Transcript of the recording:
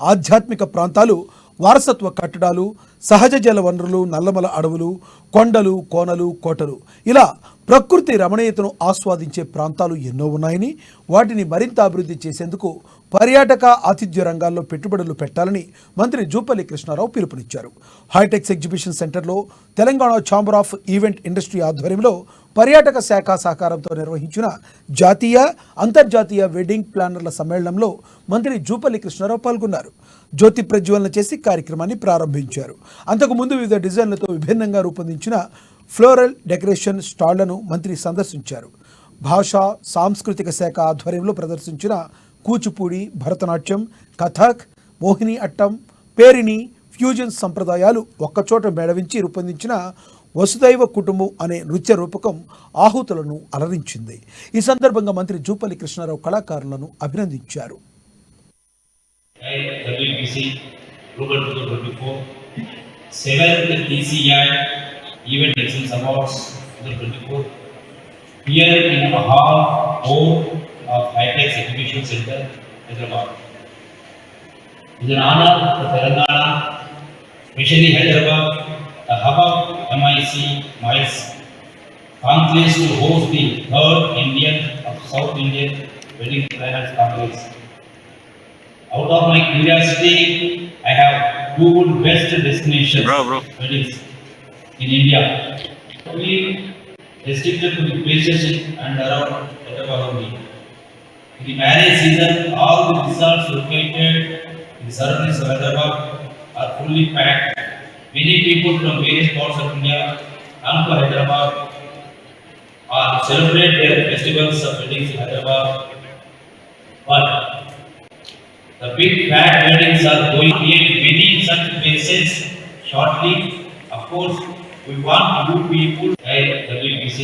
ఆధ్యాత్మిక ప్రాంతాలు, వారసత్వ కట్టడాలు, సహజ జల వనరులు, నల్లమల అడవులు, కొండలు, కోనలు, కోటలు ఇలా ప్రకృతి రమణీయతను ఆస్వాదించే ప్రాంతాలు ఎన్నో ఉన్నాయని, వాటిని మరింత అభివృద్ధి చేసేందుకు పర్యాటక ఆతిథ్య రంగాల్లో పెట్టుబడులు పెట్టాలని మంత్రి జూపల్లి కృష్ణారావు పిలుపునిచ్చారు. హైటెక్స్ ఎగ్జిబిషన్ సెంటర్లో Telangana chamber of event industry ఆధ్వర్యంలో పర్యాటక శాఖ సహకారంతో నిర్వహించిన జాతీయ, అంతర్జాతీయ వెడ్డింగ్ ప్లానర్ల సమ్మేళనంలో మంత్రి జూపల్లి కృష్ణారావు పాల్గొన్నారు. జ్యోతి ప్రజ్వలన చేసి కార్యక్రమాన్ని ప్రారంభించారు. అంతకుముందు వివిధ డిజైన్లతో విభిన్నంగా రూపొందించిన ఫ్లోరల్ డెకరేషన్ స్టాళ్లను మంత్రి సందర్శించారు. భాషా సాంస్కృతిక శాఖ ఆధ్వర్యంలో ప్రదర్శించిన కూచిపూడి, భరతనాట్యం, కథక్, మోహిని అట్టం, పేరిణి, ఫ్యూజన్ సంప్రదాయాలు ఒక్కచోట మేళవించి రూపొందించిన వసుదైవ కుటుంబం అనే నృత్య రూపకం ఆహుతులను అలరించింది. ఈ సందర్భంగా మంత్రి జూపల్లి కృష్ణారావు కళాకారులను అభినందించారు. Event Excellence Awards 2024 here in the hall 4 of Hightex Exhibition Center, Hyderabad. It is an honor for Telangana, especially Hyderabad, the hub of MIC MICE, conclaves to host the third Indian of South Indian Wedding Planners Congress. Out of my curiosity, I have Googled best destinations weddings in India. We restricted to the places in and around Hyderabad only. In the marriage season, all the resorts located in the surroundings of Hyderabad are fully packed. Many people from various parts of India come to Hyderabad or celebrate their festivals of weddings in Hyderabad. But the big fat weddings are going to create many such places shortly. Of course, we want you people at WBC